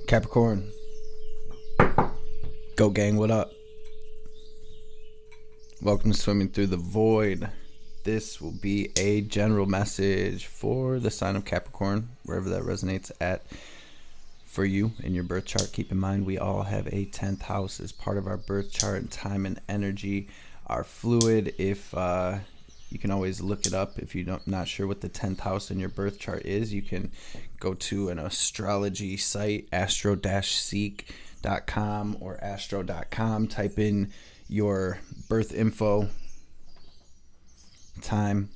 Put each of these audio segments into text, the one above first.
Capricorn, go gang, what up? Welcome to Swimming Through the Void. This will be a general message for the sign of Capricorn, wherever that resonates at for you in your birth chart. Keep in mind, we all have a 10th house as part of our birth chart, and time and energy are fluid. If you can always look it up. If you're not sure what the 10th house in your birth chart is, you can go to an astrology site, astro-seek.com or astro.com. Type in your birth info, time,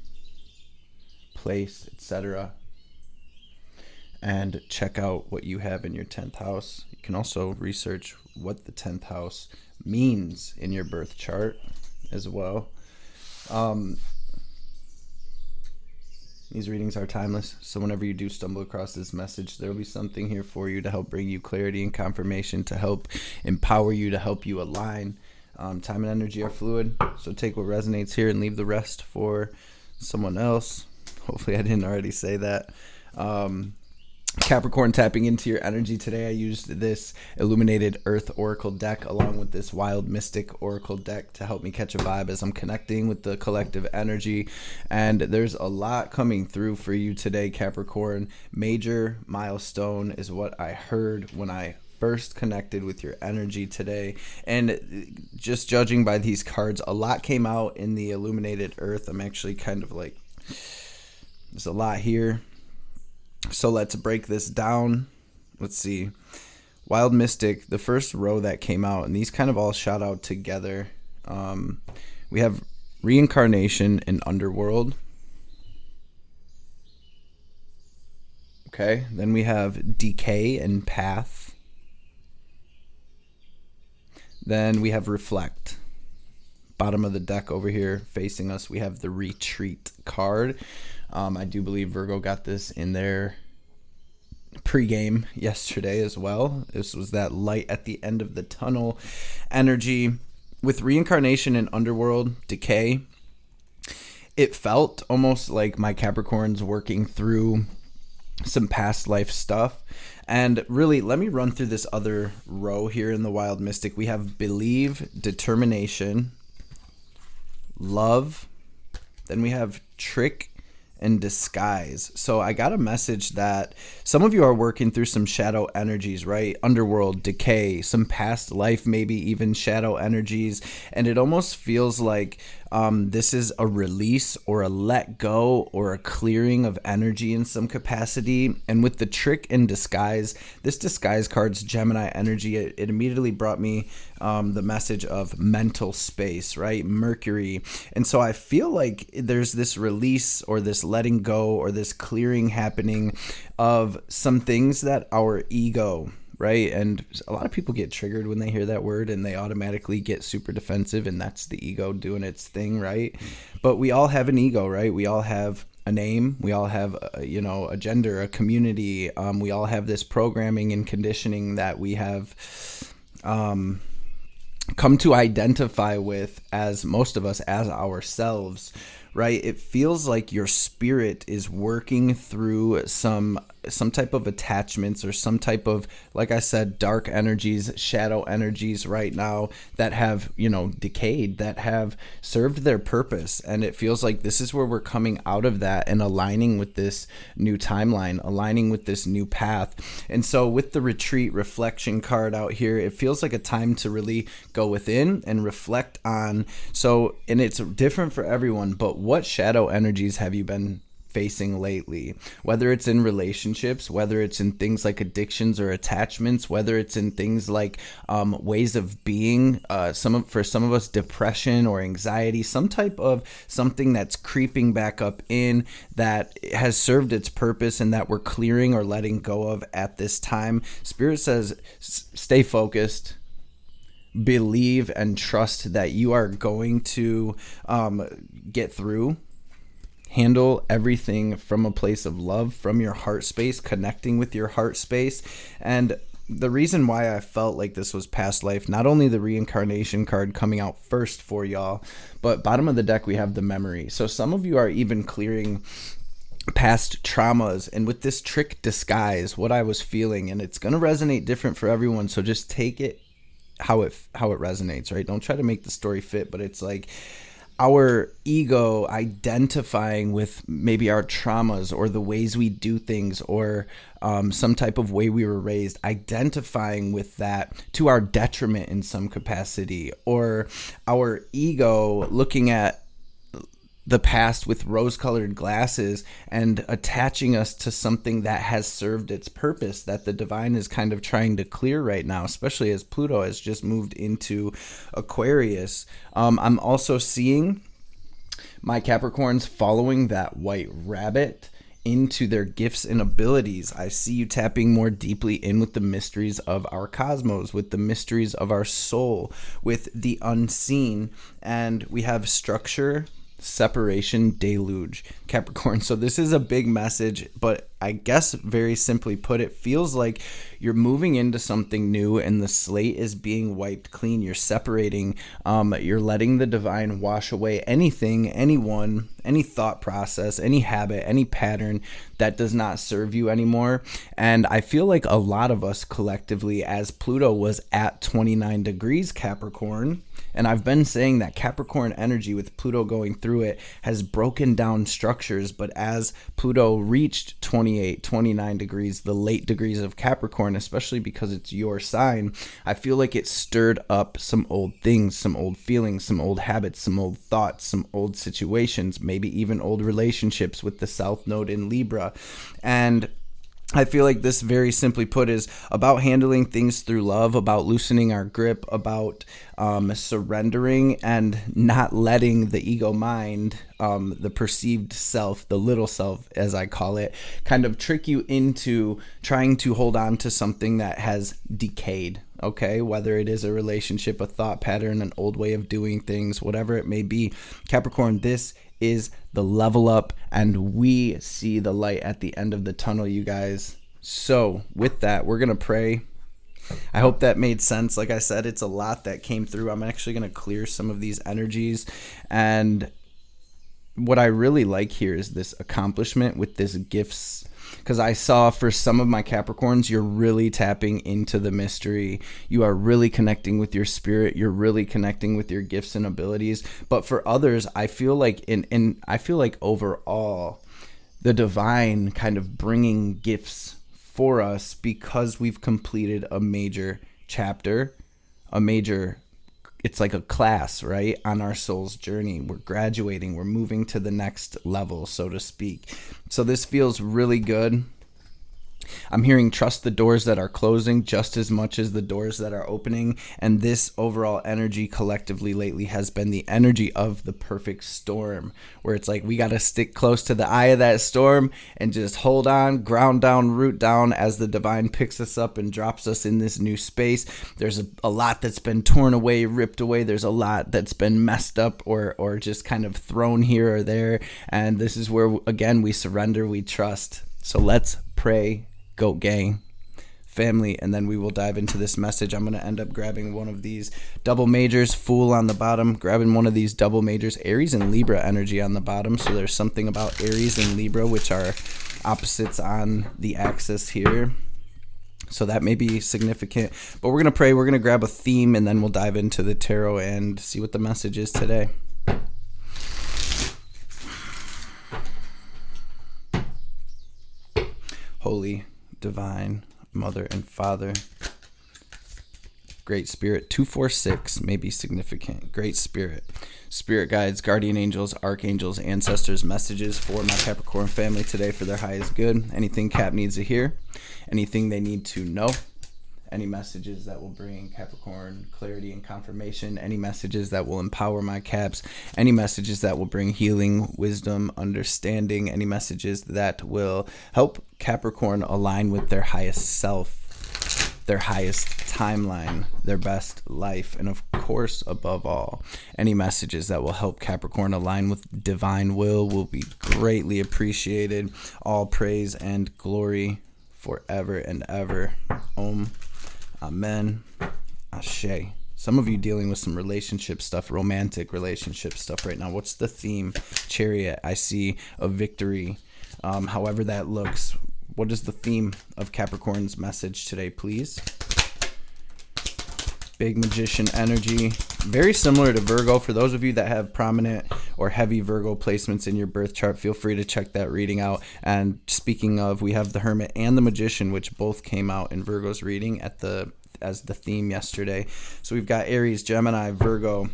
place, etc., and check out what you have in your 10th house. You can also research what the 10th house means in your birth chart as well. These readings are timeless, so whenever you do stumble across this message, there will be something here for you to help bring you clarity and confirmation, to help empower you, to help you align. Time and energy are fluid, so take what resonates here and leave the rest for someone else. Hopefully I didn't already say that. Capricorn, tapping into your energy today, I used this Illuminated Earth Oracle deck along with this Wild Mystic Oracle deck to help me catch a vibe as I'm connecting with the collective energy. And there's a lot coming through for you today, Capricorn. Major milestone is what I heard when I first connected with your energy today. And just judging by these cards, a lot came out in the Illuminated Earth. I'm actually kind of like, there's a lot here. So let's break this down. Let's see. Wild Mystic, the first row that came out, and these kind of all shot out together. We have reincarnation and underworld. Okay, then we have decay and path. Then we have reflect. Bottom of the deck over here facing us, we have the retreat card. I do believe Virgo got this in their pregame yesterday as well. This was that light at the end of the tunnel energy. With reincarnation and underworld decay, it felt almost like my Capricorn's working through some past life stuff. And really, let me run through this other row here in the Wild Mystic. We have believe, determination, love. Then we have trick and disguise. So I got a message that some of you are working through some shadow energies, right? Underworld, decay, some past life, maybe even shadow energies. And it almost feels like this is a release or a let go or a clearing of energy in some capacity. And with the trick and disguise, this disguise card's Gemini energy, it immediately brought me the message of mental space, right? Mercury. And so I feel like there's this release or this letting go or this clearing happening of some things that our ego, right? And a lot of people get triggered when they hear that word and they automatically get super defensive, and that's the ego doing its thing, right? But we all have an ego, right? We all have a name. We all have, a gender, a community. We all have this programming and conditioning that we have come to identify with, as most of us, as ourselves, right? It feels like your spirit is working through some type of attachments or some type of, like I said, dark energies, shadow energies right now that have, decayed, that have served their purpose. And it feels like this is where we're coming out of that and aligning with this new timeline, aligning with this new path. And so with the retreat reflection card out here, it feels like a time to really go within and reflect on. So, and it's different for everyone, but what shadow energies have you been facing lately? Whether it's in relationships, whether it's in things like addictions or attachments, whether it's in things like ways of being, for some of us, depression or anxiety, some type of something that's creeping back up in that has served its purpose and that we're clearing or letting go of at this time. Spirit says, stay focused, believe and trust that you are going to get through. Handle everything from a place of love, from your heart space, connecting with your heart space. And the reason why I felt like this was past life, not only the reincarnation card coming out first for y'all, but bottom of the deck, we have the memory. So some of you are even clearing past traumas, and with this trick disguise, what I was feeling, and it's going to resonate different for everyone, so just take it how it resonates, right? Don't try to make the story fit, but it's like our ego identifying with maybe our traumas or the ways we do things, or some type of way we were raised, identifying with that to our detriment in some capacity, or our ego looking at the past with rose-colored glasses and attaching us to something that has served its purpose, that the divine is kind of trying to clear right now, especially as Pluto has just moved into Aquarius. I'm also seeing my Capricorns following that white rabbit into their gifts and abilities. I see you tapping more deeply in with the mysteries of our cosmos, with the mysteries of our soul, with the unseen. And we have structure, separation, deluge, Capricorn. So this is a big message, but I guess very simply put, it feels like you're moving into something new and the slate is being wiped clean. You're separating, you're letting the divine wash away anything, anyone, any thought process, any habit, any pattern that does not serve you anymore. And I feel like a lot of us collectively, as Pluto was at 29 degrees Capricorn, and I've been saying that Capricorn energy with Pluto going through it has broken down structures, but as Pluto reached 28, 29 degrees, the late degrees of Capricorn, especially because it's your sign, I feel like it stirred up some old things, some old feelings, some old habits, some old thoughts, some old situations, maybe even old relationships with the South Node in Libra. And I feel like this, very simply put, is about handling things through love, about loosening our grip, about surrendering and not letting the ego mind, the perceived self, the little self, as I call it, kind of trick you into trying to hold on to something that has decayed. Okay, whether it is a relationship, a thought pattern, an old way of doing things, whatever it may be. Capricorn, this is the level up, and we see the light at the end of the tunnel, you guys. So with that, we're gonna pray. I hope that made sense. Like I said, it's a lot that came through. I'm actually gonna clear some of these energies, and what I really like here is this accomplishment with this gifts, because I saw for some of my Capricorns, you're really tapping into the mystery. You are really connecting with your spirit. You're really connecting with your gifts and abilities. But for others, I feel like I feel like overall, the divine kind of bringing gifts for us because we've completed a major chapter, it's like a class, right? On our soul's journey. We're graduating. We're moving to the next level, so to speak. So this feels really good. I'm hearing trust the doors that are closing just as much as the doors that are opening. And this overall energy collectively lately has been the energy of the perfect storm, where it's like we got to stick close to the eye of that storm and just hold on, ground down, root down as the divine picks us up and drops us in this new space. There's a lot that's been torn away, ripped away. There's a lot that's been messed up or just kind of thrown here or there. And this is where, again, we surrender, we trust. So let's pray. Goat gang family, and then we will dive into this message. I'm going to end up grabbing one of these double majors, Fool on the bottom, grabbing one of these double majors, Aries and Libra energy on the bottom. So there's something about Aries and Libra, which are opposites on the axis here. So that may be significant, but we're going to pray. We're going to grab a theme, and then we'll dive into the tarot and see what the message is today. Holy, divine, mother and father, great spirit, 246 may be significant. Great spirit, spirit guides, guardian angels, archangels, ancestors, messages for my Capricorn family today for their highest good. Anything Cap needs to hear, anything they need to know, any messages that will bring Capricorn clarity and confirmation, any messages that will empower my Caps, any messages that will bring healing, wisdom, understanding, any messages that will help Capricorn align with their highest self, their highest timeline, their best life, and of course, above all, any messages that will help Capricorn align with divine will be greatly appreciated. All praise and glory forever and ever. Om. Amen. Ashe. Some of you dealing with some relationship stuff, romantic relationship stuff right now. What's the theme? Chariot. I see a victory. however that looks. What is the theme of Capricorn's message today, please? Big Magician energy. Very similar to Virgo. For those of you that have prominent or heavy Virgo placements in your birth chart, feel free to check that reading out. And speaking of, we have the Hermit and the Magician, which both came out in Virgo's reading as the theme yesterday. So we've got Aries, Gemini, Virgo.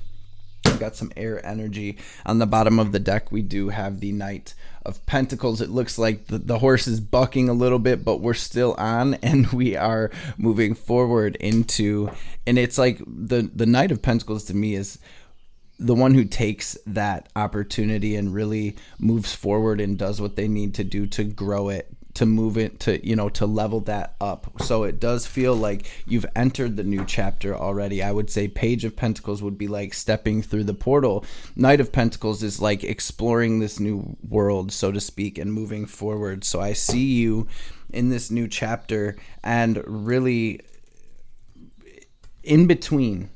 We've got some air energy. On the bottom of the deck, we do have the Knight of Pentacles. It looks like the horse is bucking a little bit, but we're still on and we are moving forward into, and it's like the Knight of Pentacles to me is the one who takes that opportunity and really moves forward and does what they need to do to grow it, to move it, to, you know, to level that up. So it does feel like you've entered the new chapter already. I would say Page of Pentacles would be like stepping through the portal. Knight of Pentacles is like exploring this new world, so to speak, and moving forward. So I see you in this new chapter and really in between.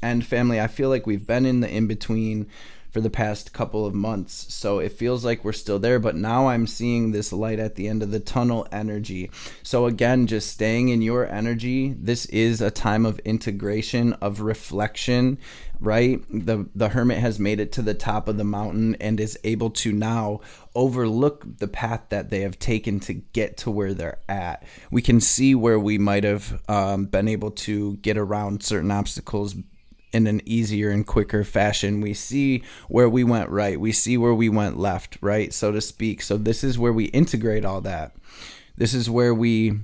And family, I feel like we've been in the in-between for the past couple of months. So it feels like we're still there, but now I'm seeing this light at the end of the tunnel energy. So again, just staying in your energy. This is a time of integration, of reflection, right? The Hermit has made it to the top of the mountain and is able to now overlook the path that they have taken to get to where they're at. We can see where we might have been able to get around certain obstacles in an easier and quicker fashion. We see where we went right. We see where we went left, right, so to speak. So this is where we integrate all that. This is where we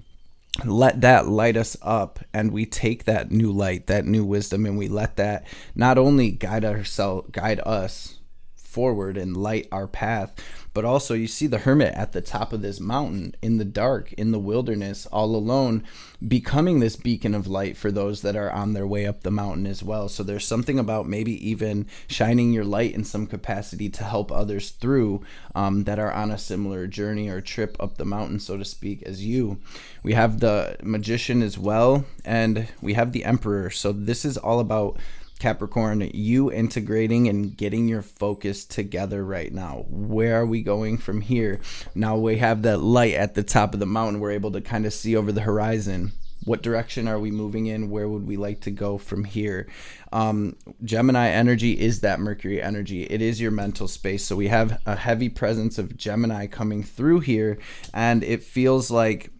let that light us up, and we take that new light, that new wisdom, and we let that not only guide us forward and light our path, but also you see the Hermit at the top of this mountain in the dark, in the wilderness, all alone, becoming this beacon of light for those that are on their way up the mountain as well. So there's something about maybe even shining your light in some capacity to help others through that are on a similar journey or trip up the mountain, so to speak, as you. We have the Magician as well, and we have the Emperor. So this is all about Capricorn, you integrating and getting your focus together right now. Where are we going from here? Now we have that light at the top of the mountain. We're able to kind of see over the horizon. What direction are we moving in? Where would we like to go from here? Gemini energy is that Mercury energy. It is your mental space. So we have a heavy presence of Gemini coming through here, and it feels like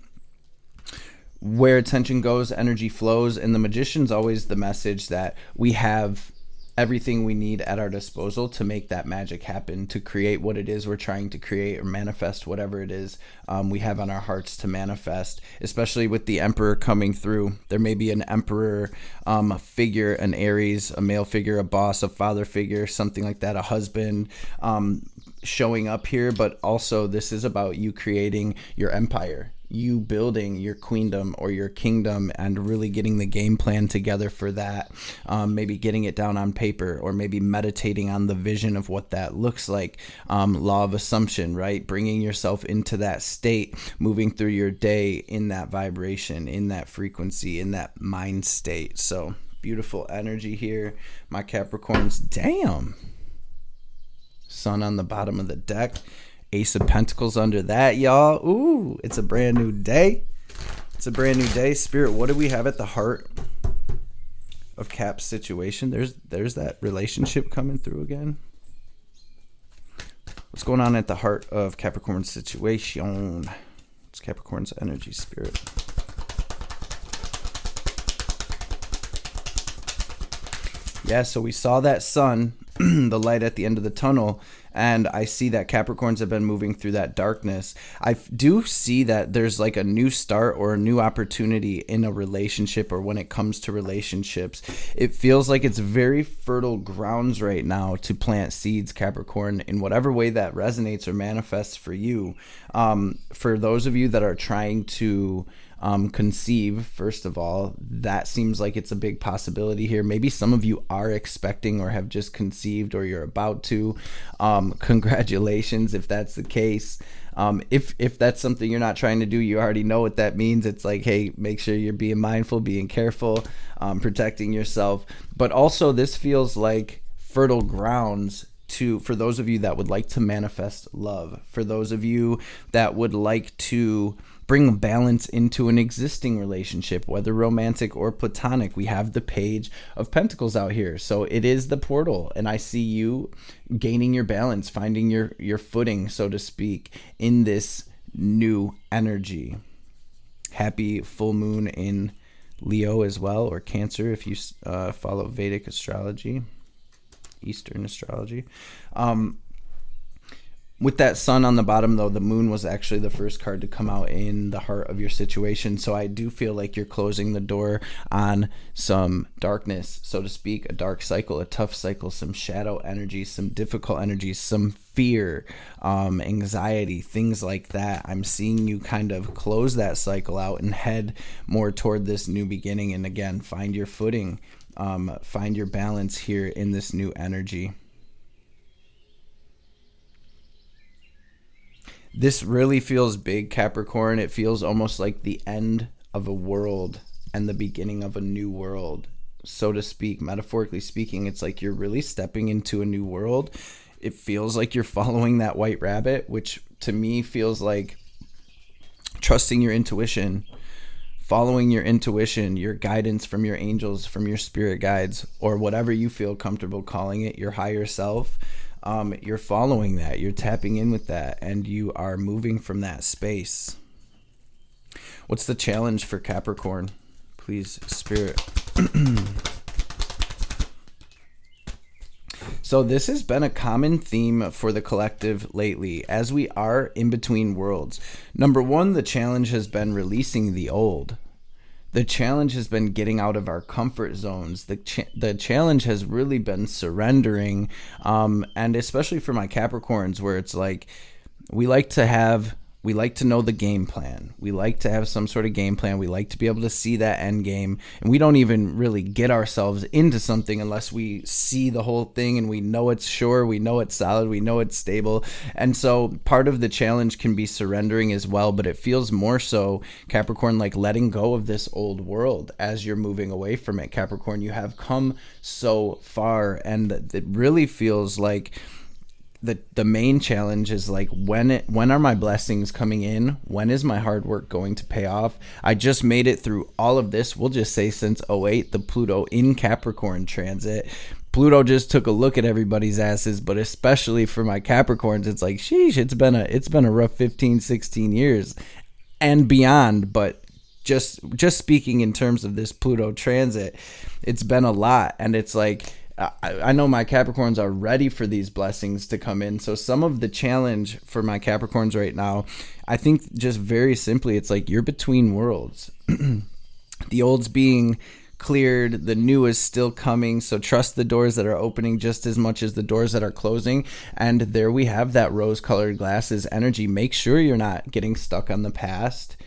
where attention goes, energy flows. And the Magician's always the message that we have everything we need at our disposal to make that magic happen, to create what it is we're trying to create or manifest whatever it is we have on our hearts to manifest, especially with the Emperor coming through. There may be an Emperor figure, an Aries, a male figure, a boss, a father figure, something like that, a husband showing up here. But also this is about you creating your empire, you building your queendom or your kingdom, and really getting the game plan together for that. Maybe getting it down on paper, or maybe meditating on the vision of what that looks like. Law of assumption, right? Bringing yourself into that state, moving through your day in that vibration, in that frequency, in that mind state. So beautiful energy here, my Capricorns. Damn. Sun on the bottom of the deck. Ace of Pentacles under that, y'all. Ooh, it's a brand new day. It's a brand new day. Spirit, what do we have at the heart of Cap's situation? There's that relationship coming through again. What's going on at the heart of Capricorn's situation? It's Capricorn's energy, Spirit. Yeah, so we saw that sun, the light at the end of the tunnel, and I see that Capricorns have been moving through that darkness. I do see that there's like a new start or a new opportunity in a relationship, or when it comes to relationships. It feels like it's very fertile grounds right now to plant seeds, Capricorn, in whatever way that resonates or manifests for you. For those of you that are trying to conceive, first of all, that seems like it's a big possibility here. Maybe some of you are expecting or have just conceived, or you're about to. Congratulations if that's the case. If that's something you're not trying to do, you already know what that means. It's like, hey, make sure you're being mindful, being careful, protecting yourself. But also this feels like fertile grounds for those of you that would like to manifest love, for those of you that would like to bring balance into an existing relationship, whether romantic or platonic, we have the Page of Pentacles out here. So it is the portal, and I see you gaining your balance, finding your footing, so to speak, in this new energy. Happy full moon in Leo as well, or Cancer if you follow Vedic astrology, Eastern astrology. With that sun on the bottom, though, the moon was actually the first card to come out in the heart of your situation. So I do feel like you're closing the door on some darkness, so to speak, a dark cycle, a tough cycle, some shadow energy, some difficult energies, some fear, anxiety, things like that. I'm seeing you kind of close that cycle out and head more toward this new beginning. And again, find your footing, find your balance here in this new energy. This really feels big, Capricorn. It feels almost like the end of a world and the beginning of a new world, so to speak. Metaphorically speaking, it's like you're really stepping into a new world. It feels like you're following that white rabbit, which to me feels like trusting your intuition, following your intuition, your guidance from your angels, from your spirit guides, or whatever you feel comfortable calling it, your higher self. You're following that, you're tapping in with that, and you are moving from that space. What's the challenge for Capricorn? Please, Spirit. So this has been a common theme for the collective lately, as we are in between worlds. Number one, the challenge has been releasing the old. The challenge has been getting out of our comfort zones. The challenge has really been surrendering, and especially for my Capricorns, where it's like we like to know the game plan. We like to have some sort of game plan. We like to be able to see that end game, and we don't even really get ourselves into something unless we see the whole thing and we know it's sure, we know it's solid, we know it's stable. And so part of the challenge can be surrendering as well, but it feels more so, Capricorn, like letting go of this old world as you're moving away from it. Capricorn, you have come so far, and it really feels like the main challenge is like, when are my blessings coming in? When is my hard work going to pay off? I just made it through all of this. We'll just say since 2008, the Pluto in Capricorn transit. Pluto just took a look at everybody's asses, but especially for my Capricorns, it's like, sheesh, it's been a rough 15, 16 years and beyond. But just speaking in terms of this Pluto transit, it's been a lot. And it's like, I know my Capricorns are ready for these blessings to come in. So some of the challenge for my Capricorns right now, I think just very simply, it's like you're between worlds. The old's being cleared, the new is still coming. So trust the doors that are opening just as much as the doors that are closing. And there we have that rose-colored glasses energy. Make sure you're not getting stuck on the past,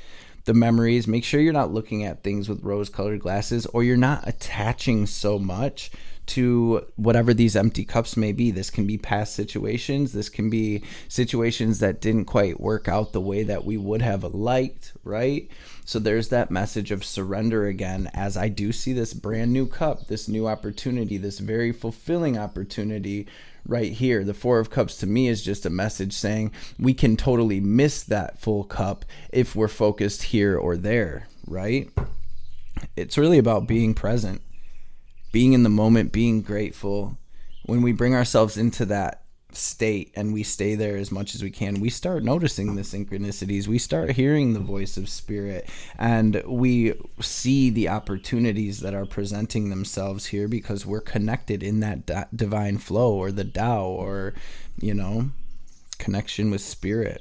the memories. Make sure you're not looking at things with rose-colored glasses, or you're not attaching so much to whatever these empty cups may be. This can be past situations. This can be situations that didn't quite work out the way that we would have liked, right? So there's that message of surrender again, as I do see this brand new cup, this new opportunity, this very fulfilling opportunity right here. The Four of Cups to me is just a message saying we can totally miss that full cup if we're focused here or there, right? It's really about being present, being in the moment, being grateful. When we bring ourselves into that state and we stay there as much as we can, we start noticing the synchronicities. We start hearing the voice of spirit, and we see the opportunities that are presenting themselves here because we're connected in that divine flow, or the Tao, or, connection with spirit.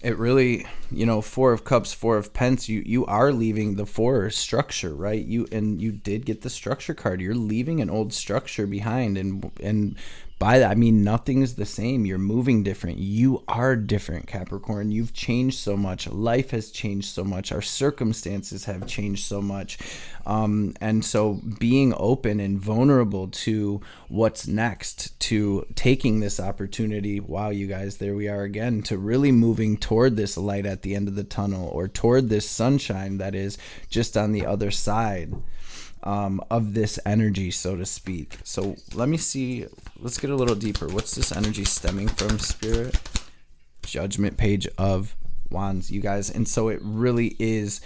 It really, Four of Cups, Four of Pence, you are leaving the four structure, right? You did get the structure card. You're leaving an old structure behind, and by that I mean nothing's the same. You're moving different. You are different, Capricorn. You've changed so much. Life has changed so much. Our circumstances have changed so much. And so being open and vulnerable to what's next, to taking this opportunity, wow, you guys, there we are again, to really moving toward this light at the end of the tunnel, or toward this sunshine that is just on the other side. of this energy, so to speak. So let me see. Let's get a little deeper. What's this energy stemming from, Spirit? Judgment, Page of Wands, you guys. And so it really is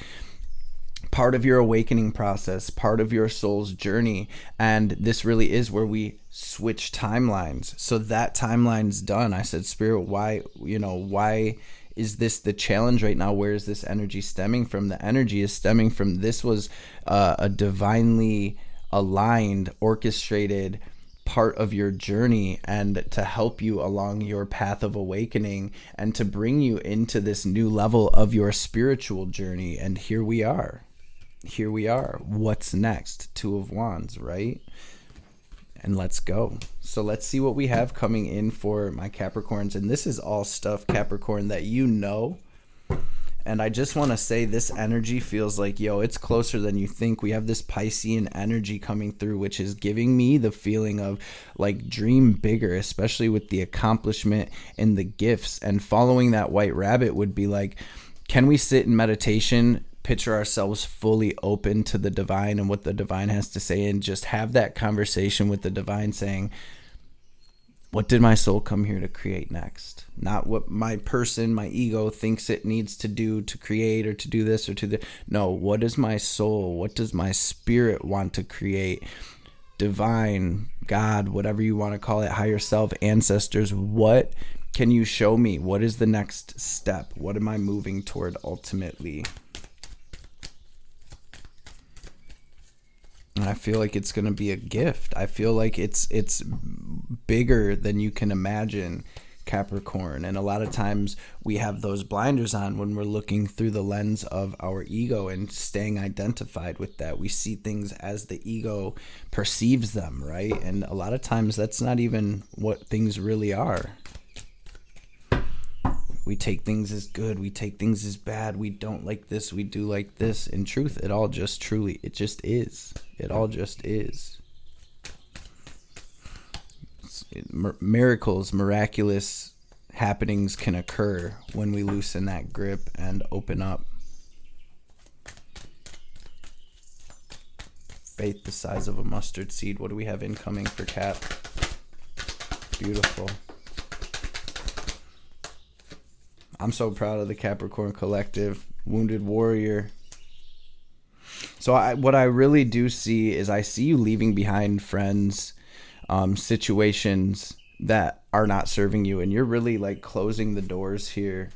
part of your awakening process, part of your soul's journey. And this really is where we switch timelines. So that timeline's done. I said, Spirit, why is this the challenge right now? Where is this energy stemming from? The energy is stemming from, this was a divinely aligned, orchestrated part of your journey, and to help you along your path of awakening and to bring you into this new level of your spiritual journey. And here we are. What's next? Two of Wands, right? And let's go. So let's see what we have coming in for my Capricorns. And this is all stuff, Capricorn, that you know. And I just want to say, this energy feels like, it's closer than you think. We have this Piscean energy coming through, which is giving me the feeling of like, dream bigger, especially with the accomplishment and the gifts. And following that white rabbit would be like, can we sit in meditation, picture ourselves fully open to the divine and what the divine has to say, and just have that conversation with the divine saying, what did my soul come here to create next? Not what my person, my ego thinks it needs to do to create or to do this or to the. No, what is my soul? What does my spirit want to create? Divine, God, whatever you want to call it, higher self, ancestors, what can you show me? What is the next step? What am I moving toward ultimately? And I feel like it's going to be a gift. I feel like it's bigger than you can imagine, Capricorn. And a lot of times we have those blinders on when we're looking through the lens of our ego and staying identified with that. We see things as the ego perceives them, right? And a lot of times that's not even what things really are. We take things as good. We take things as bad. We don't like this. We do like this. In truth, it all just truly, it just is. It all just is. Miracles, miraculous happenings can occur when we loosen that grip and open up. Faith the size of a mustard seed. What do we have incoming for Cap? Beautiful. I'm so proud of the Capricorn collective. Wounded warrior. So what I really do see is, I see you leaving behind friends, situations that are not serving you, and you're really like closing the doors here,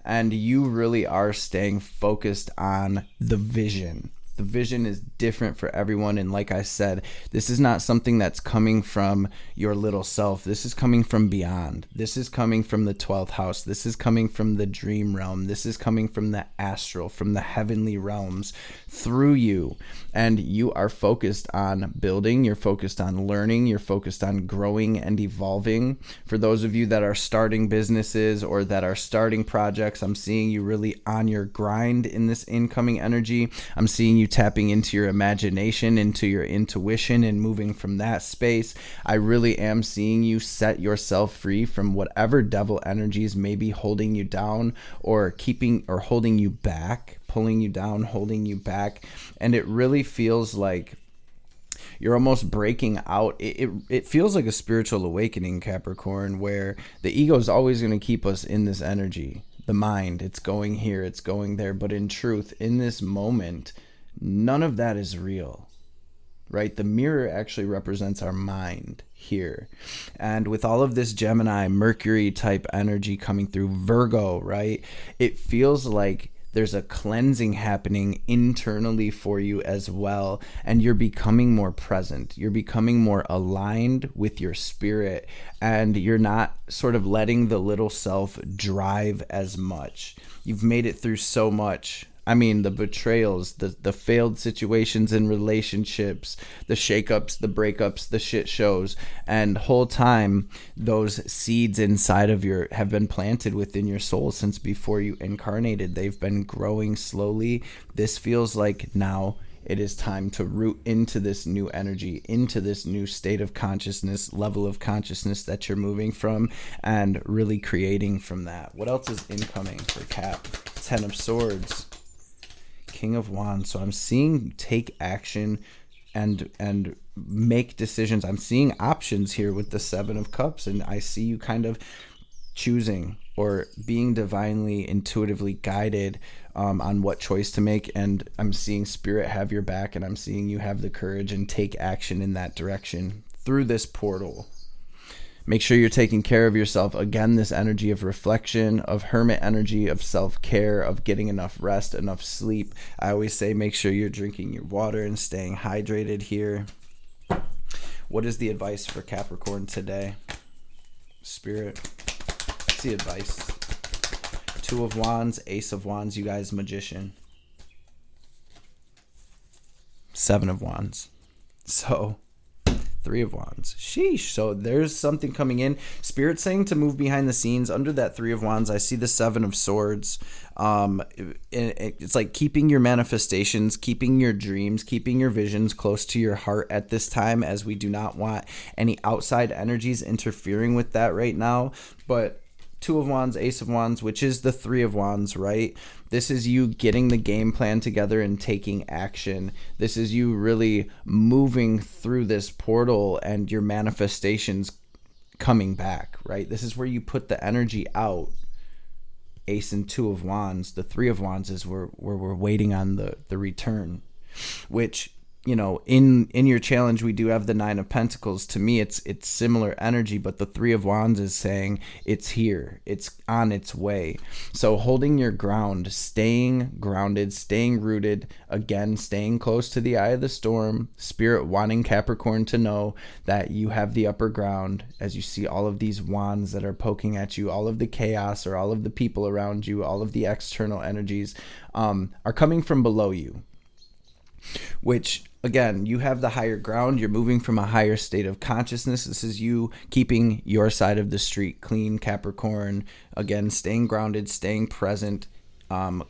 and you really are staying focused on the vision. The vision is different for everyone. And like I said, this is not something that's coming from your little self. This is coming from beyond. This is coming from the 12th house. This is coming from the dream realm. This is coming from the astral, from the heavenly realms through you. And you are focused on building. You're focused on learning. You're focused on growing and evolving. For those of you that are starting businesses or that are starting projects, I'm seeing you really on your grind in this incoming energy. I'm seeing you tapping into your imagination, into your intuition, and moving from that space. I really am seeing you set yourself free from whatever devil energies may be holding you down or keeping or holding you back, pulling you down, holding you back. And it really feels like you're almost breaking out. It feels like a spiritual awakening, Capricorn, where the ego is always going to keep us in this energy. The mind, it's going here, it's going there. But in truth, in this moment, none of that is real, right? The mirror actually represents our mind here. And with all of this Gemini, Mercury type energy coming through, Virgo, right? It feels like there's a cleansing happening internally for you as well. And you're becoming more present. You're becoming more aligned with your spirit. And you're not sort of letting the little self drive as much. You've made it through so much. I mean, the betrayals, the failed situations in relationships, the shakeups, the breakups, the shit shows, and whole time those seeds inside of have been planted within your soul since before you incarnated. They've been growing slowly. This feels like now it is time to root into this new energy, into this new state of consciousness, level of consciousness that you're moving from, and really creating from that. What else is incoming for Cap? 10 of Swords. King of Wands. So I'm seeing you take action and make decisions. I'm seeing options here with the Seven of Cups, and I see you kind of choosing or being divinely intuitively guided on what choice to make. And I'm seeing spirit have your back, and I'm seeing you have the courage and take action in that direction through this portal. Make sure you're taking care of yourself. Again, this energy of reflection, of hermit energy, of self-care, of getting enough rest, enough sleep. I always say make sure you're drinking your water and staying hydrated here. What is the advice for Capricorn today? Spirit, what's the advice? Two of Wands, Ace of Wands, you guys, Magician. Seven of Wands. So, Three of Wands. Sheesh. So there's something coming in. Spirit saying to move behind the scenes. Under that Three of Wands, I see the Seven of Swords. It's like keeping your manifestations, keeping your dreams, keeping your visions close to your heart at this time, as we do not want any outside energies interfering with that right now. But Two of Wands, Ace of Wands, which is the Three of Wands, right? This is you getting the game plan together and taking action. This is you really moving through this portal and your manifestations coming back, right? This is where you put the energy out. Ace and Two of Wands. The Three of Wands is where we're waiting on the return, which, you know, in your challenge, we do have the Nine of Pentacles. To me, it's similar energy, but the Three of Wands is saying it's here, it's on its way. So holding your ground, staying grounded, staying rooted, again, staying close to the eye of the storm. Spirit wanting Capricorn to know that you have the upper ground, as you see all of these wands that are poking at you, all of the chaos or all of the people around you, all of the external energies are coming from below you. Which, again, you have the higher ground. You're moving from a higher state of consciousness. This is you keeping your side of the street clean, Capricorn. Again, staying grounded, staying present,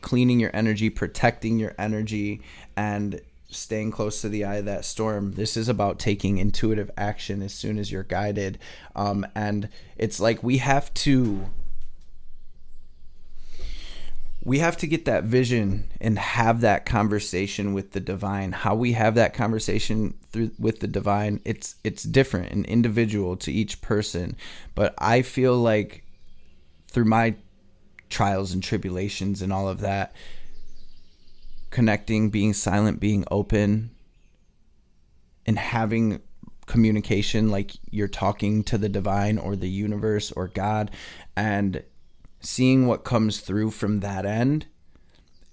cleaning your energy, protecting your energy, and staying close to the eye of that storm. This is about taking intuitive action as soon as you're guided. And it's like we have to get that vision and have that conversation with the divine. How we have that conversation with the divine, it's different and individual to each person. But I feel like through my trials and tribulations and all of that, connecting, being silent, being open, and having communication like you're talking to the divine or the universe or God, and seeing what comes through from that end,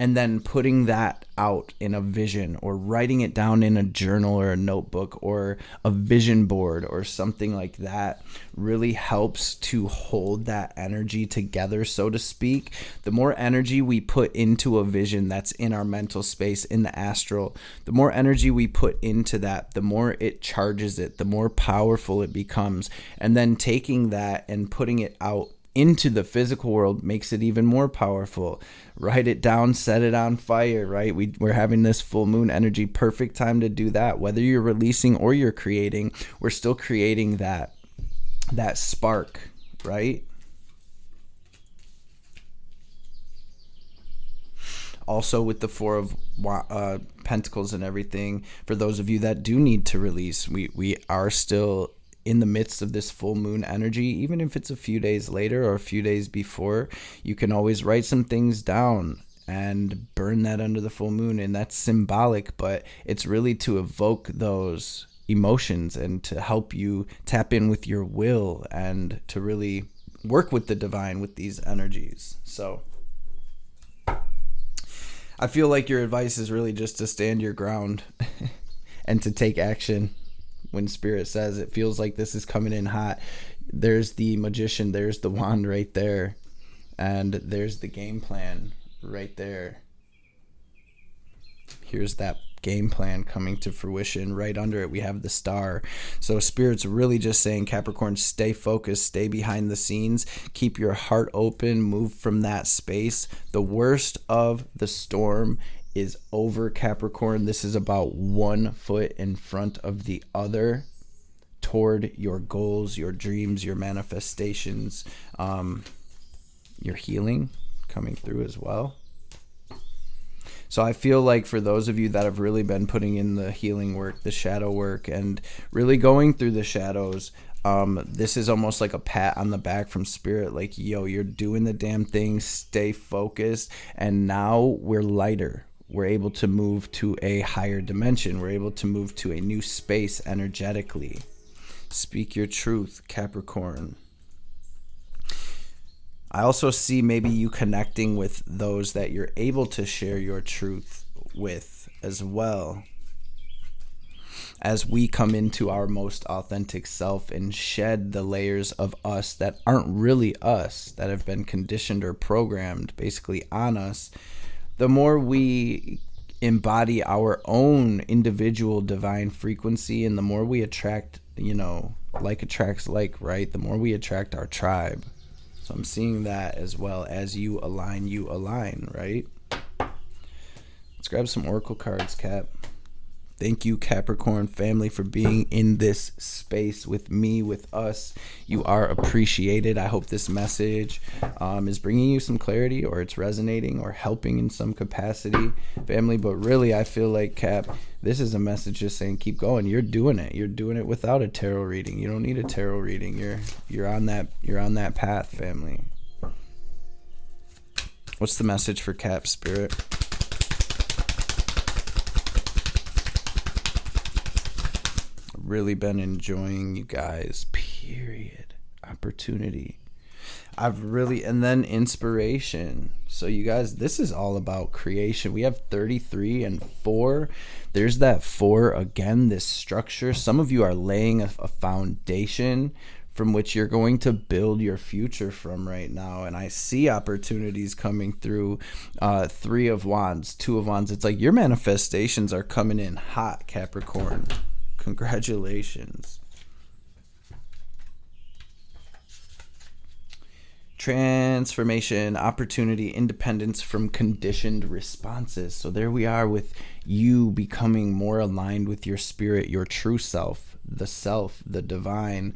and then putting that out in a vision or writing it down in a journal or a notebook or a vision board or something like that really helps to hold that energy together, so to speak. The more energy we put into a vision that's in our mental space, in the astral, the more energy we put into that, the more it charges it, the more powerful it becomes. And then taking that and putting it out into the physical world makes it even more powerful. Write it down, set it on fire, right? We're having this full moon energy, perfect time to do that. Whether you're releasing or you're creating, we're still creating that spark, right? Also with the Four of Pentacles and everything, for those of you that do need to release, we are still in the midst of this full moon energy. Even if it's a few days later or a few days before, you can always write some things down and burn that under the full moon. And that's symbolic, but it's really to evoke those emotions and to help you tap in with your will and to really work with the divine with these energies. So I feel like your advice is really just to stand your ground and to take action. When Spirit says it feels like this is coming in hot, there's the Magician, there's the wand right there, and there's the game plan right there. Here's that game plan coming to fruition. Right under it, we have the Star. So Spirit's really just saying, Capricorn, stay focused, stay behind the scenes, keep your heart open, move from that space. The worst of the storm is over, Capricorn. This is about 1 foot in front of the other toward your goals, your dreams, your manifestations, your healing coming through as well. So I feel like for those of you that have really been putting in the healing work, the shadow work, and really going through the shadows, this is almost like a pat on the back from spirit. Like, yo, you're doing the damn thing. Stay focused. And now we're lighter. We're able to move to a higher dimension. We're able to move to a new space energetically. Speak your truth, Capricorn. I also see maybe you connecting with those that you're able to share your truth with as well, as we come into our most authentic self and shed the layers of us that aren't really us, that have been conditioned or programmed basically on us. The more we embody our own individual divine frequency, and the more we attract, like attracts like, right? The more we attract our tribe. So I'm seeing that as well. As you align, right? Let's grab some oracle cards, Cap. Thank you, Capricorn family, for being in this space with me, with us. You are appreciated. I hope this message is bringing you some clarity, or it's resonating or helping in some capacity, family. But really, I feel like, Cap, this is a message just saying keep going. You're doing it. You're doing it without a tarot reading. You don't need a tarot reading. You're on that path, family. What's the message for Cap, Spirit? Really been enjoying you guys, period. Opportunity. And then inspiration. So you guys, this is all about creation. We have 33 and 4. There's that 4 again, this structure. Some of you are laying a foundation from which you're going to build your future from right now. And I see opportunities coming through. 3 of Wands, 2 of Wands. It's like your manifestations are coming in hot, Capricorn. Congratulations. Transformation, opportunity, independence from conditioned responses. So there we are with you becoming more aligned with your spirit, your true self, the divine,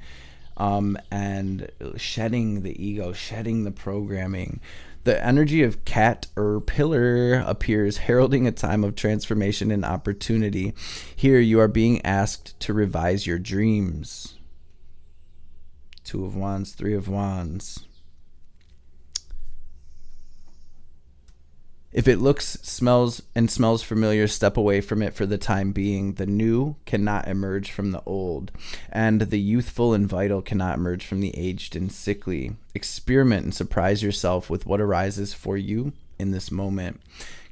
and shedding the ego, shedding the programming. The energy of Caterpillar appears, heralding a time of transformation and opportunity. Here you are being asked to revise your dreams. 2 of Wands, 3 of Wands. If it looks, smells familiar, step away from it for the time being. The new cannot emerge from the old, and the youthful and vital cannot emerge from the aged and sickly. Experiment and surprise yourself with what arises for you in this moment.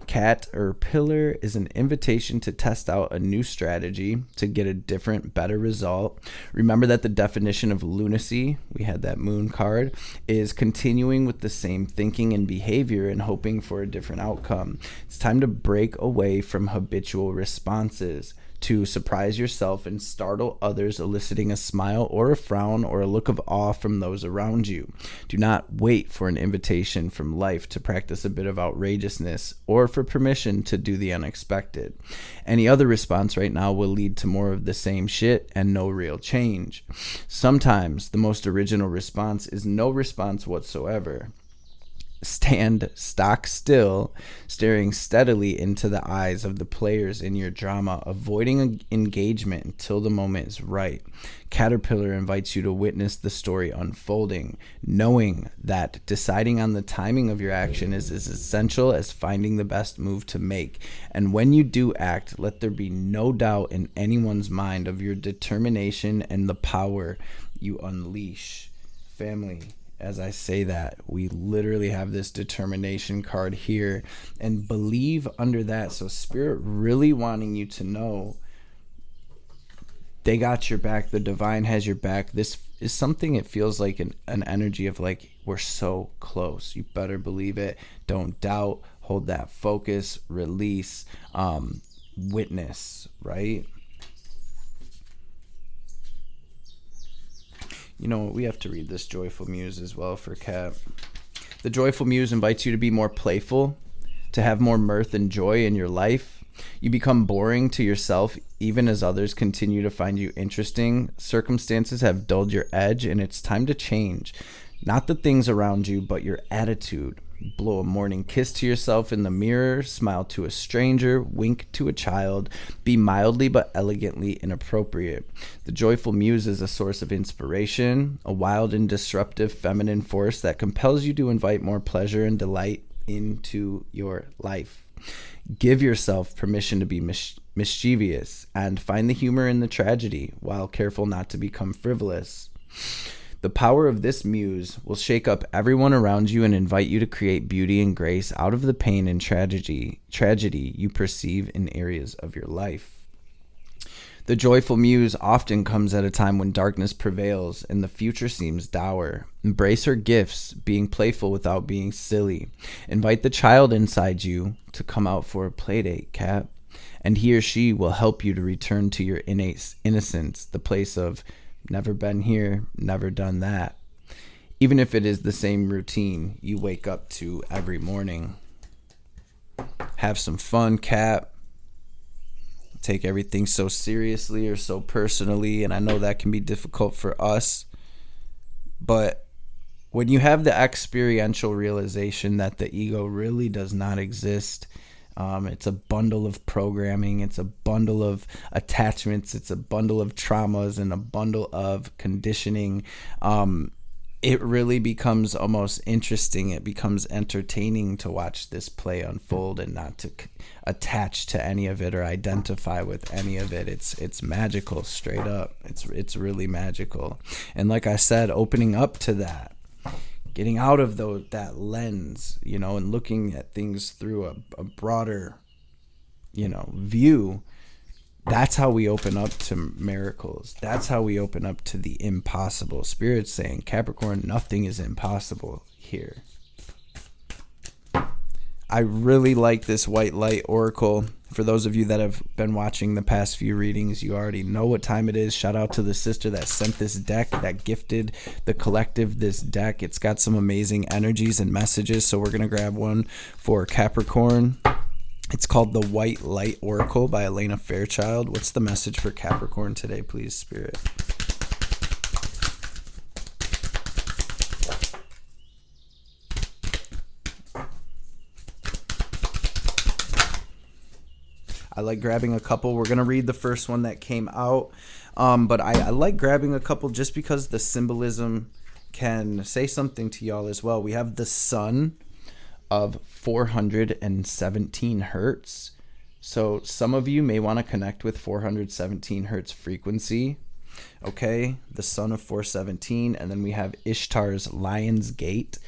Caterpillar is an invitation to test out a new strategy to get a different, better result. Remember that the definition of lunacy, we had that moon card, is continuing with the same thinking and behavior and hoping for a different outcome. It's time to break away from habitual responses, to surprise yourself and startle others, eliciting a smile or a frown or a look of awe from those around you. Do not wait for an invitation from life to practice a bit of outrageousness or for permission to do the unexpected. Any other response right now will lead to more of the same shit and no real change. Sometimes the most original response is no response whatsoever. Stand stock still, staring steadily into the eyes of the players in your drama, avoiding engagement until the moment is right. Caterpillar invites you to witness the story unfolding, knowing that deciding on the timing of your action is as essential as finding the best move to make. And when you do act, let there be no doubt in anyone's mind of your determination and the power you unleash. Family, as I say that, we literally have this determination card here, and believe under that. So Spirit really wanting you to know they got your back. The divine has your back. This is something, it feels like an energy of like, we're so close. You better believe it. Don't doubt. Hold that focus. Release. Witness, right? You know what? We have to read this Joyful Muse as well for Cap. The Joyful Muse invites you to be more playful, to have more mirth and joy in your life. You become boring to yourself even as others continue to find you interesting. Circumstances have dulled your edge, and it's time to change. Not the things around you, but your attitude. Blow a morning kiss to yourself in the mirror, smile to a stranger, wink to a child, be mildly but elegantly inappropriate. The joyful muse is a source of inspiration, a wild and disruptive feminine force that compels you to invite more pleasure and delight into your life. Give yourself permission to be mischievous and find the humor in the tragedy while careful not to become frivolous. The power of this muse will shake up everyone around you and invite you to create beauty and grace out of the pain and tragedy you perceive in areas of your life. The joyful muse often comes at a time when darkness prevails and the future seems dour. Embrace her gifts, being playful without being silly. Invite the child inside you to come out for a playdate, Cap, and he or she will help you to return to your innate innocence, the place of never been here, never done that. Even if it is the same routine you wake up to every morning. Have some fun, Cap. Take everything so seriously or so personally, and I know that can be difficult for us. But when you have the experiential realization that the ego really does not exist, it's a bundle of programming, it's a bundle of attachments, it's a bundle of traumas, and a bundle of conditioning. It really becomes almost interesting. It becomes entertaining to watch this play unfold and not to attach to any of it or identify with any of it. It's magical, straight up. It's really magical. And like I said, opening up to that, getting out of that lens, and looking at things through a broader, view. That's how we open up to miracles. That's how we open up to the impossible. Spirit's saying, Capricorn, nothing is impossible here. I really like this white light oracle. For those of you that have been watching the past few readings, you already know what time it is. Shout out to the sister that sent this deck, that gifted the collective this deck. It's got some amazing energies and messages, so we're going to grab one for Capricorn. It's called the White Light Oracle by Elena Fairchild. What's the message for Capricorn today, please, Spirit? I like grabbing a couple. We're going to read the first one that came out. But I like grabbing a couple just because the symbolism can say something to y'all as well. We have the sun of 417 hertz. So some of you may want to connect with 417 hertz frequency. Okay, the sun of 417. And then we have Ishtar's Lion's Gate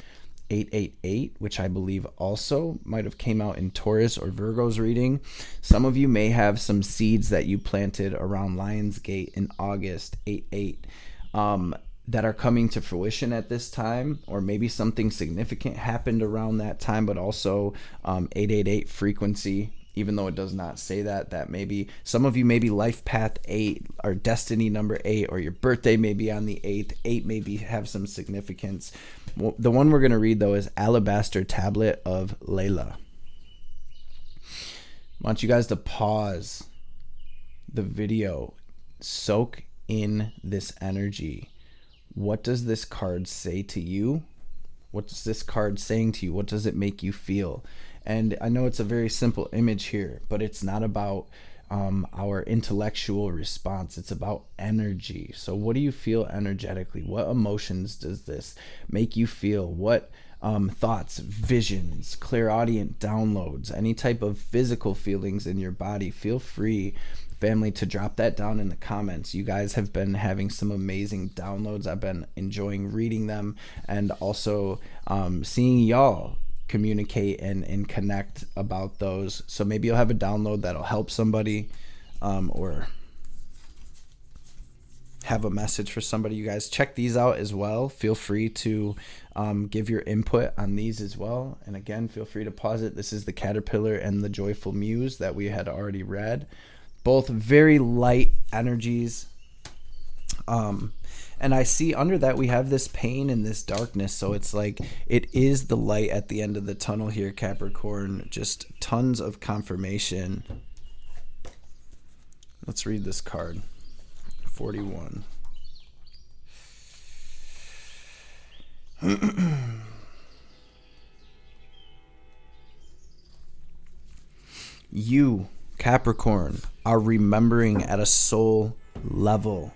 888, which I believe also might have came out in Taurus or Virgo's reading. Some of you may have some seeds that you planted around Lion's Gate in August 88 that are coming to fruition at this time, or maybe something significant happened around that time, but also 888 frequency, even though it does not say that maybe some of you, maybe life path 8 or destiny number 8, or your birthday may be on the 8th. 8 maybe have some significance. Well, the one we're going to read, though, is Alabaster Tablet of Layla. I want you guys to pause the video, soak in this energy. What does this card say to you? What's this card saying to you? What does it make you feel? And I know it's a very simple image here, but it's not about our intellectual response. It's about energy. So what do you feel energetically? What emotions does this make you feel? What thoughts, visions, clairaudient downloads, any type of physical feelings in your body? Feel free, family, to drop that down in the comments. You guys have been having some amazing downloads. I've been enjoying reading them and also seeing y'all communicate and connect about those. So maybe you'll have a download that'll help somebody or have a message for somebody. You guys check these out as well. Feel free to give your input on these as well. And again, feel free to pause it. This is the Caterpillar and the Joyful Muse that we had already read. Both very light energies. And I see under that we have this pain and this darkness. So it's like it is the light at the end of the tunnel here, Capricorn. Just tons of confirmation. Let's read this card. 41. You, Capricorn, are remembering at a soul level.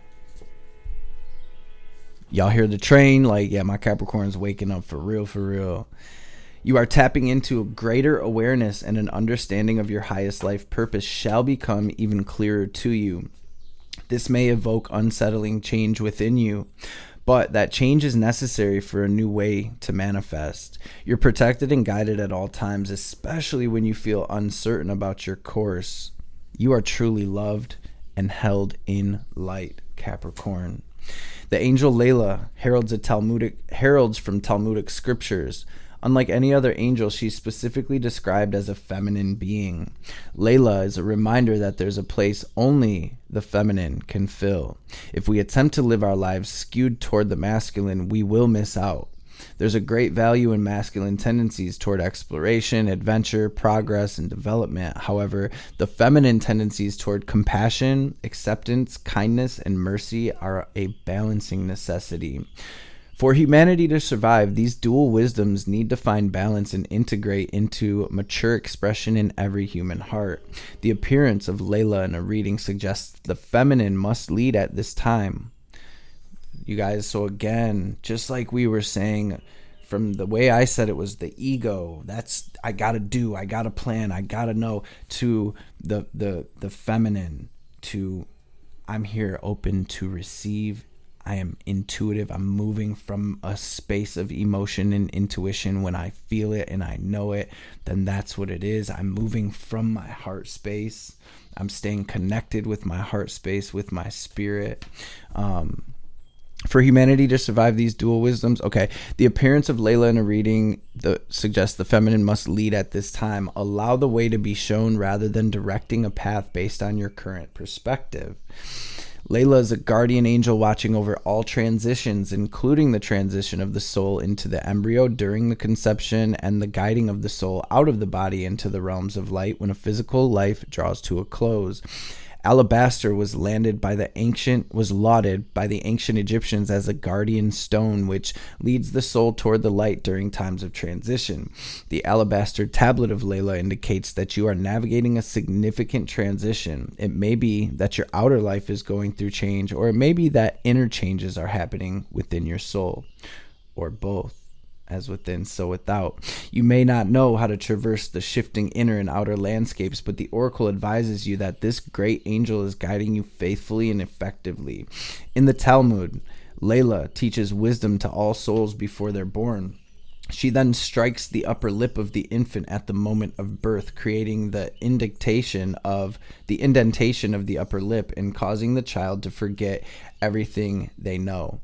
Y'all hear the train? Like, yeah, my Capricorn's waking up for real, for real. You are tapping into a greater awareness, and an understanding of your highest life purpose shall become even clearer to you. This may evoke unsettling change within you, but that change is necessary for a new way to manifest. You're protected and guided at all times, especially when you feel uncertain about your course. You are truly loved and held in light, Capricorn. The angel Layla heralds from Talmudic scriptures. Unlike any other angel, she's specifically described as a feminine being. Layla is a reminder that there's a place only the feminine can fill. If we attempt to live our lives skewed toward the masculine, we will miss out. There's a great value in masculine tendencies toward exploration, adventure, progress, and development. However, the feminine tendencies toward compassion, acceptance, kindness, and mercy are a balancing necessity. For humanity to survive, these dual wisdoms need to find balance and integrate into mature expression in every human heart. The appearance of Layla in a reading suggests the feminine must lead at this time. You guys, so again, just like we were saying, from the way I said it was the ego, that's I gotta do, I gotta plan, I gotta know, to the feminine, to I'm here open to receive. I am intuitive. I'm moving from a space of emotion and intuition. When I feel it and I know it, then that's what it is. I'm moving from my heart space. I'm staying connected with my heart space, with my spirit. For humanity to survive these dual wisdoms, okay, the appearance of Layla in a reading suggests the feminine must lead at this time. Allow the way to be shown rather than directing a path based on your current perspective. Layla is a guardian angel watching over all transitions, including the transition of the soul into the embryo during the conception and the guiding of the soul out of the body into the realms of light when a physical life draws to a close. Alabaster was lauded by the ancient Egyptians as a guardian stone which leads the soul toward the light during times of transition. The alabaster tablet of Layla indicates that you are navigating a significant transition. It may be that your outer life is going through change, or it may be that inner changes are happening within your soul, or both. As within, so without. You may not know how to traverse the shifting inner and outer landscapes, but the oracle advises you that this great angel is guiding you faithfully and effectively. In the Talmud, Layla teaches wisdom to all souls before they're born. She then strikes the upper lip of the infant at the moment of birth, creating the indentation of the upper lip and causing the child to forget everything they know.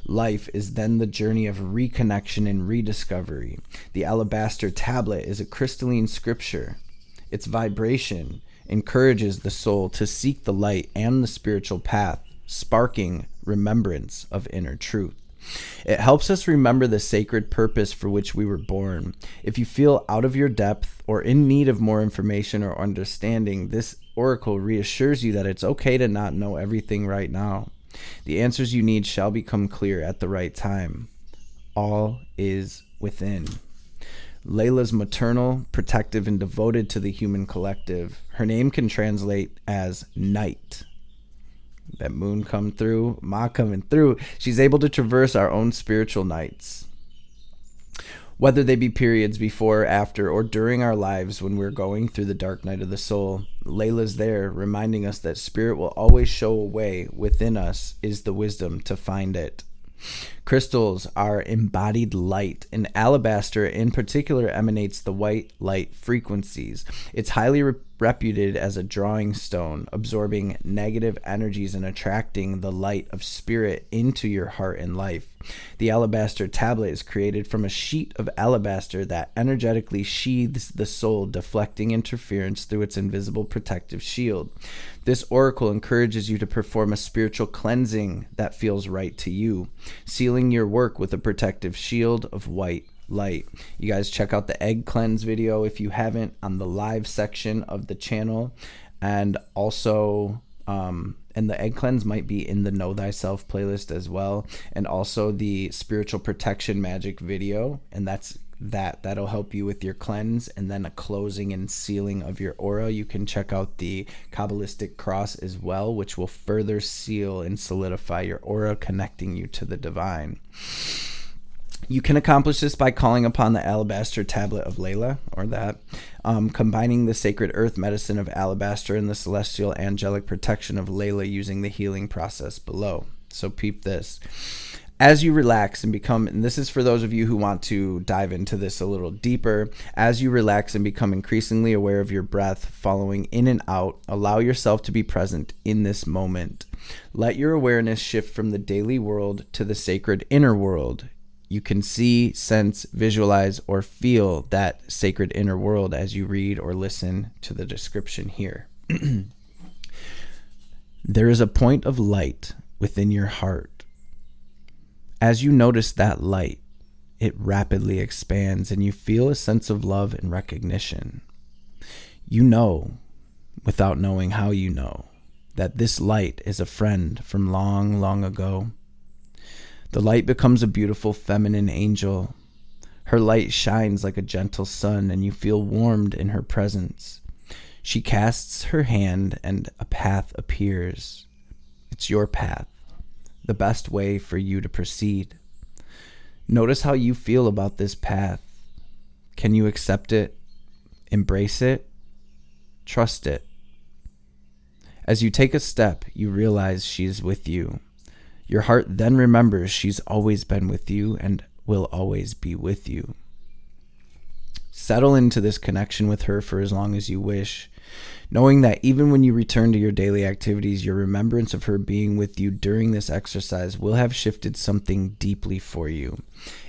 Life is then the journey of reconnection and rediscovery. The alabaster tablet is a crystalline scripture. Its vibration encourages the soul to seek the light and the spiritual path, sparking remembrance of inner truth. It helps us remember the sacred purpose for which we were born. If you feel out of your depth or in need of more information or understanding, this oracle reassures you that it's okay to not know everything right now. The answers you need shall become clear at the right time. All is within. Layla's maternal, protective, and devoted to the human collective. Her name can translate as night. That moon come through, Ma coming through. She's able to traverse our own spiritual nights. Whether they be periods before, after, or during our lives when we're going through the dark night of the soul, Layla's there reminding us that spirit will always show a way. Within us is the wisdom to find it. Crystals are embodied light, and alabaster in particular emanates the white light frequencies. It's highly reputed as a drawing stone, absorbing negative energies and attracting the light of spirit into your heart and life. The alabaster tablet is created from a sheet of alabaster that energetically sheathes the soul, deflecting interference through its invisible protective shield. This oracle encourages you to perform a spiritual cleansing that feels right to you, sealing your work with a protective shield of white light. You guys check out the egg cleanse video if you haven't on the live section of the channel, and also and the egg cleanse might be in the Know Thyself playlist as well, and also the spiritual protection magic video, and that's That'll help you with your cleanse, and then a closing and sealing of your aura. You can check out the Kabbalistic cross as well, which will further seal and solidify your aura, connecting you to the divine. You can accomplish this by calling upon the Alabaster tablet of Layla, or that, combining the sacred earth medicine of Alabaster and the celestial angelic protection of Layla using the healing process below. So peep this. As you relax and become, and this is for those of you who want to dive into this a little deeper, as you relax and become increasingly aware of your breath following in and out, allow yourself to be present in this moment. Let your awareness shift from the daily world to the sacred inner world. You can see, sense, visualize, or feel that sacred inner world as you read or listen to the description here. There is a point of light within your heart. As you notice that light, it rapidly expands and you feel a sense of love and recognition. You know, without knowing how you know, that this light is a friend from long, long ago. The light becomes a beautiful feminine angel. Her light shines like a gentle sun and you feel warmed in her presence. She casts her hand and a path appears. It's your path. The best way for you to proceed. Notice how you feel about this path. Can you accept it? Embrace it? Trust it? As you take a step, you realize she is with you. Your heart then remembers she's always been with you and will always be with you. Settle into this connection with her for as long as you wish, knowing that even when you return to your daily activities, your remembrance of her being with you during this exercise will have shifted something deeply for you.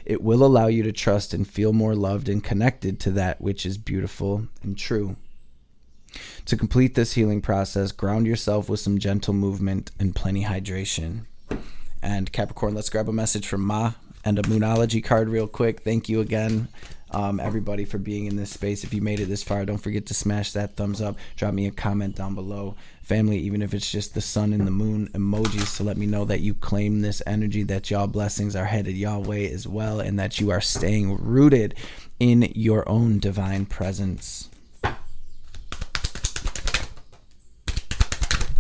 It will allow you to trust and feel more loved and connected to that which is beautiful and true. To complete this healing process, ground yourself with some gentle movement and plenty hydration. And Capricorn, let's grab a message from Ma and a Moonology card real quick. Thank you again, everybody, for being in this space. If you made it this far, don't forget to smash that thumbs up. Drop me a comment down below. Family, even if it's just the sun and the moon emojis to let me know that you claim this energy, that y'all blessings are headed y'all way as well, and that you are staying rooted in your own divine presence.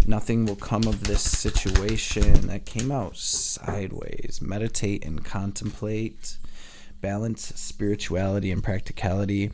Nothing will come of this situation that came out sideways. Meditate and contemplate. Balance spirituality and practicality.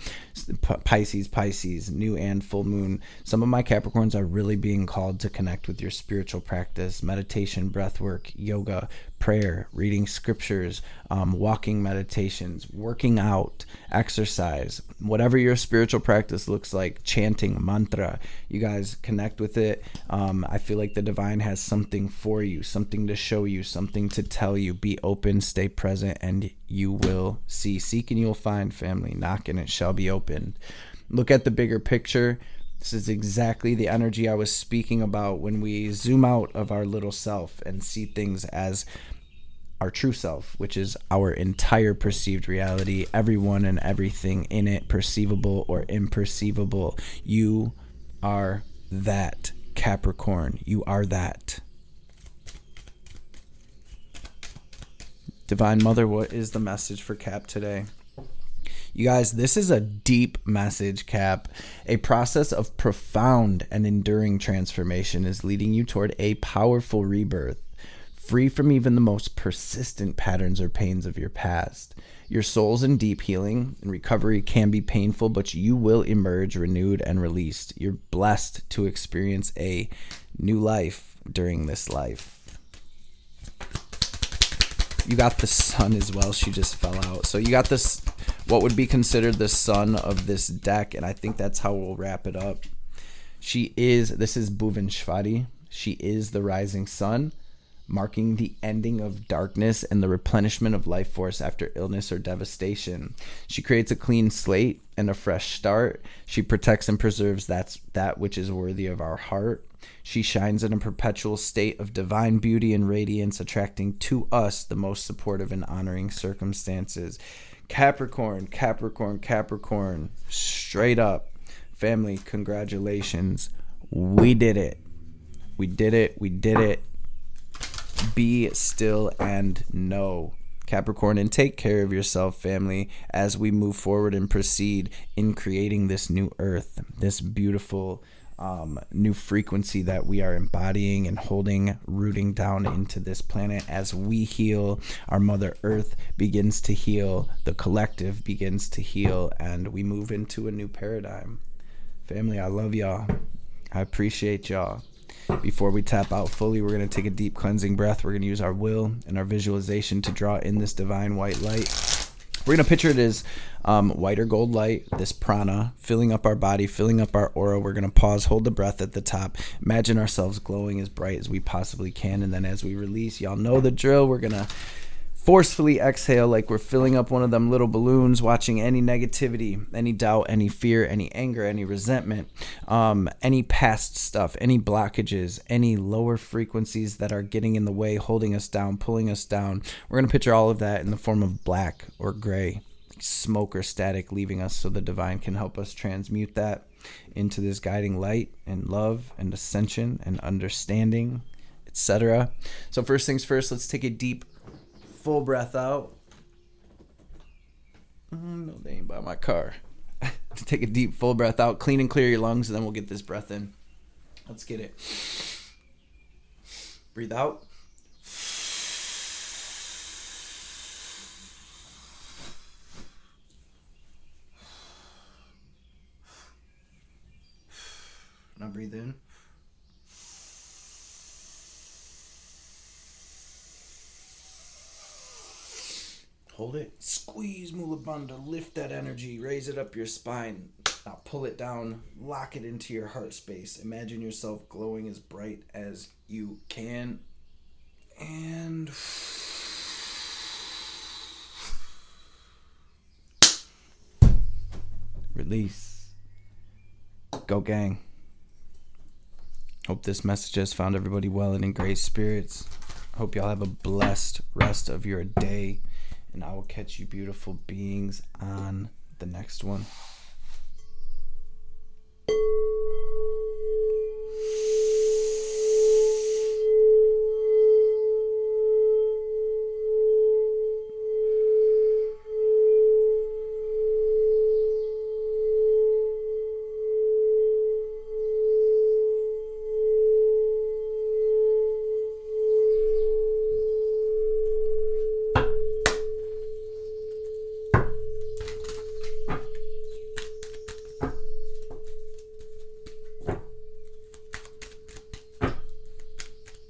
Pisces, new and full moon. Some of my Capricorns are really being called to connect with your spiritual practice, meditation, breath work, yoga, prayer, reading scriptures, walking meditations, working out, exercise, whatever your spiritual practice looks like, chanting mantra. You guys connect with it. I feel like the divine has something for you, something to show you, something to tell you. Be open, stay present, and you will see. Seek and you'll find, family. Knock and it shall be opened. Look at the bigger picture. This is exactly the energy I was speaking about when we zoom out of our little self and see things as our true self, which is our entire perceived reality, everyone and everything in it, perceivable or imperceivable. You are that, Capricorn. You are that. Divine Mother, what is the message for Cap today? You guys, this is a deep message, Cap. A process of profound and enduring transformation is leading you toward a powerful rebirth, free from even the most persistent patterns or pains of your past. Your soul's in deep healing, and recovery can be painful, but you will emerge renewed and released. You're blessed to experience a new life during this life. You got the sun as well. She just fell out. So you got this, what would be considered the sun of this deck, and I think that's how we'll wrap it up. This is Bhuvaneshwari. She is the rising sun, marking the ending of darkness and the replenishment of life force after illness or devastation. She creates a clean slate and a fresh start. She protects and preserves that which is worthy of our heart. She shines in a perpetual state of divine beauty and radiance, attracting to us the most supportive and honoring circumstances. Capricorn, Capricorn, Capricorn, straight up. Family, congratulations. We did it. We did it. We did it. Be still and know. Capricorn, and take care of yourself, family, as we move forward and proceed in creating this new earth, this beautiful new frequency that we are embodying and holding, rooting down into this planet. As we heal, our Mother Earth begins to heal, the collective begins to heal, and we move into a new paradigm. Family, I love y'all. I appreciate y'all. Before we tap out fully, we're going to take a deep cleansing breath. We're going to use our will and our visualization to draw in this divine white light. We're going to picture it as white or gold light, this prana, filling up our body, filling up our aura. We're going to pause, hold the breath at the top. Imagine ourselves glowing as bright as we possibly can. And then as we release, y'all know the drill. We're going to forcefully exhale like we're filling up one of them little balloons, watching any negativity, any doubt, any fear, any anger, any resentment, any past stuff, any blockages, any lower frequencies that are getting in the way, holding us down, pulling us down. We're going to picture all of that in the form of black or gray, smoke or static, leaving us so the divine can help us transmute that into this guiding light and love and ascension and understanding, etc. So first things first, let's take a deep full breath out. No, they ain't by my car. Take a deep full breath out, clean and clear your lungs, and then we'll get this breath in. Let's get it. Breathe out. Now breathe in. Hold it. Squeeze Mula Bandha. Lift that energy. Raise it up your spine. Now pull it down. Lock it into your heart space. Imagine yourself glowing as bright as you can. And release. Go, gang. Hope this message has found everybody well and in great spirits. Hope y'all have a blessed rest of your day. And I will catch you beautiful beings on the next one.